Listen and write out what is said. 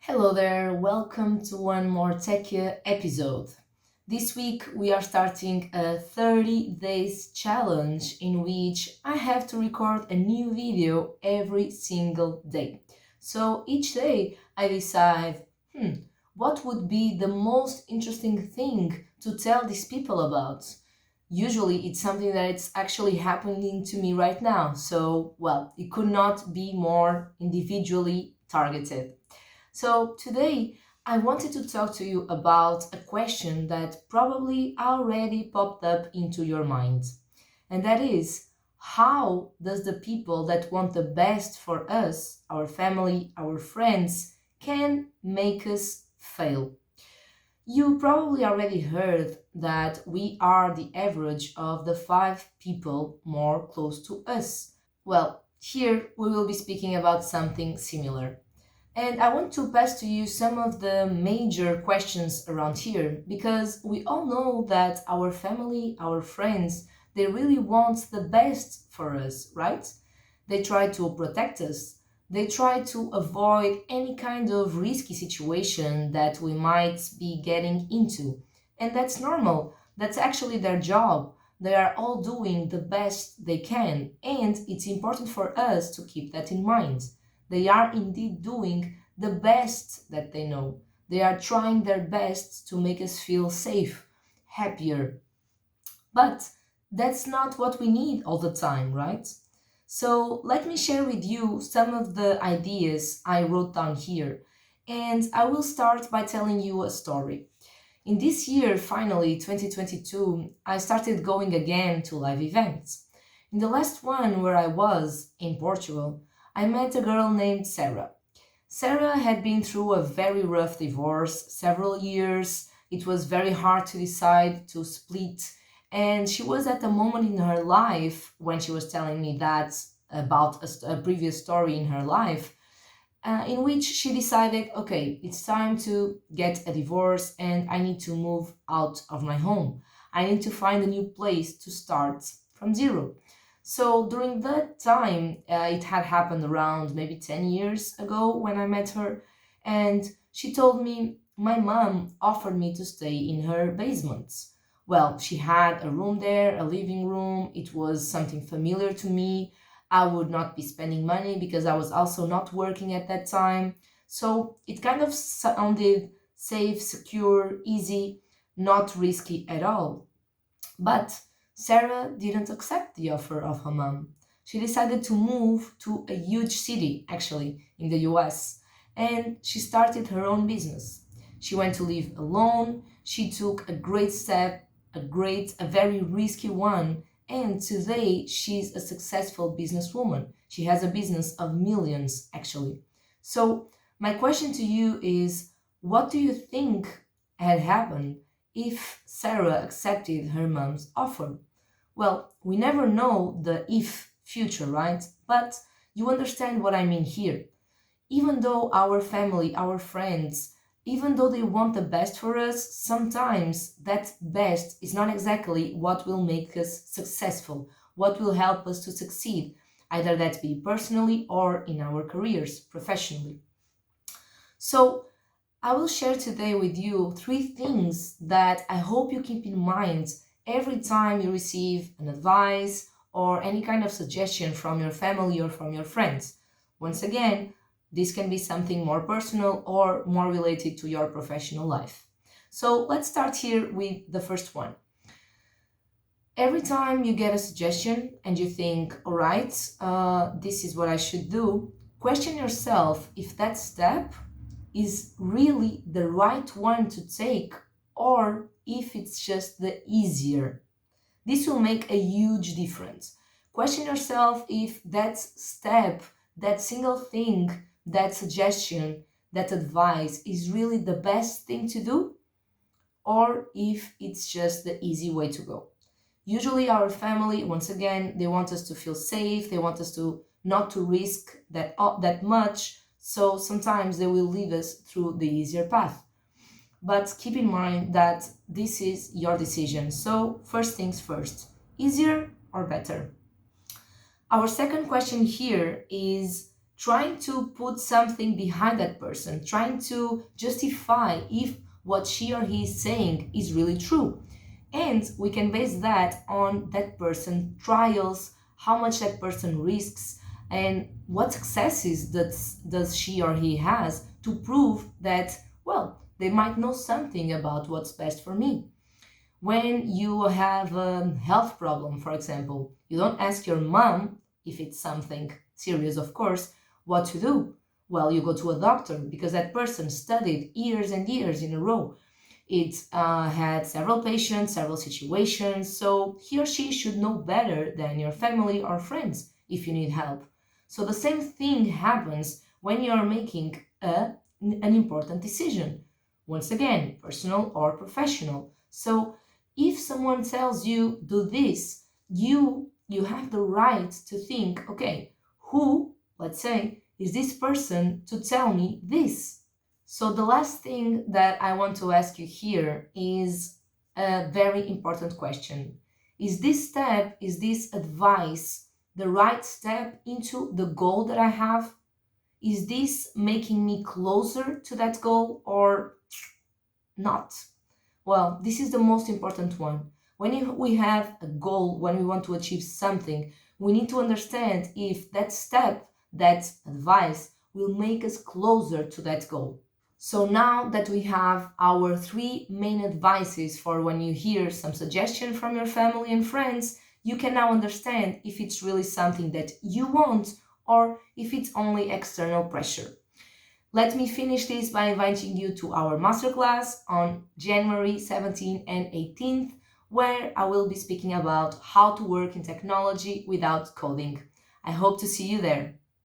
Hello there, welcome to one more Techia episode. This week we are starting a 30 days challenge in which I have to record a new video every single day. So each day I decide, what would be the most interesting thing to tell these people about? Usually it's something that it's actually happening to me right now. So, well, it could not be more individually targeted. So today I wanted to talk to you about a question that probably already popped up into your mind. And that is, how does the people that want the best for us, our family, our friends, can make us fail? You probably already heard that we are the average of the five people more close to us. Well, here we will be speaking about something similar. And I want to pass to you some of the major questions around here because we all know that our family, our friends, they really want the best for us, right? They try to protect us. They try to avoid any kind of risky situation that we might be getting into. And that's normal. That's actually their job. They are all doing the best they can. And it's important for us to keep that in mind. They are indeed doing the best that they know. They are trying their best to make us feel safe, happier. But that's not what we need all the time, right? So let me share with you some of the ideas I wrote down here. And I will start by telling you a story. In this year, finally, 2022, I started going again to live events. In the last one where I was, in Portugal, I met a girl named Sarah. Sarah had been through a very rough divorce, several years. It was very hard to decide to split, and she was at a moment in her life when she was telling me that about a previous story in her life, in which she decided, okay, it's time to get a divorce and I need to move out of my home. I need to find a new place to start from zero. So during that time, it had happened around maybe 10 years ago when I met her, and she told me my mom offered me to stay in her basement. Well, she had a room there, a living room. It was something familiar to me. I would not be spending money because I was also not working at that time. So it kind of sounded safe, secure, easy, not risky at all. But Sarah didn't accept the offer of her mom. She decided to move to a huge city, actually, in the US, and she started her own business. She went to live alone, she took a great step, a very risky one, and today she's a successful businesswoman. She has a business of millions, actually. So, my question to you is, what do you think had happened if Sarah accepted her mom's offer? Well, we never know the if future, right? But you understand what I mean here. Even though our family, our friends, even though they want the best for us, sometimes that best is not exactly what will make us successful, what will help us to succeed, either that be personally or in our careers, professionally. So, I will share today with you three things that I hope you keep in mind every time you receive an advice or any kind of suggestion from your family or from your friends. Once again, this can be something more personal or more related to your professional life. So let's start here with the first one. Every time you get a suggestion and you think, all right, this is what I should do, question yourself if that step is really the right one to take or if it's just the easier. This will make a huge difference. Question yourself if that step, that single thing, that suggestion, that advice is really the best thing to do or if it's just the easy way to go. Usually our family, once again, they want us to feel safe, they want us to not to risk that much, so sometimes they will lead us through the easier path. But keep in mind that this is your decision. So, first things first, easier or better? Our second question here is trying to put something behind that person, trying to justify if what she or he is saying is really true. And we can base that on that person trials, how much that person risks, and what successes does she or he has to prove that, well, they might know something about what's best for me. When you have a health problem, for example, you don't ask your mom, if it's something serious, of course, what to do. Well, you go to a doctor because that person studied years and years in a row. It had several patients, several situations, so he or she should know better than your family or friends if you need help. So the same thing happens when you are making an important decision. Once again, personal or professional. So if someone tells you do this, you have the right to think, okay, who, let's say, is this person to tell me this? So the last thing that I want to ask you here is a very important question. Is this step, is this advice the right step into the goal that I have? Is this making me closer to that goal or not? Well, this is the most important one. When we have a goal, when we want to achieve something, we need to understand if that step, that advice, will make us closer to that goal. So now that we have our three main advices for when you hear some suggestion from your family and friends, you can now understand if it's really something that you want or if it's only external pressure. Let me finish this by inviting you to our masterclass on January 17th and 18th, where I will be speaking about how to work in technology without coding. I hope to see you there.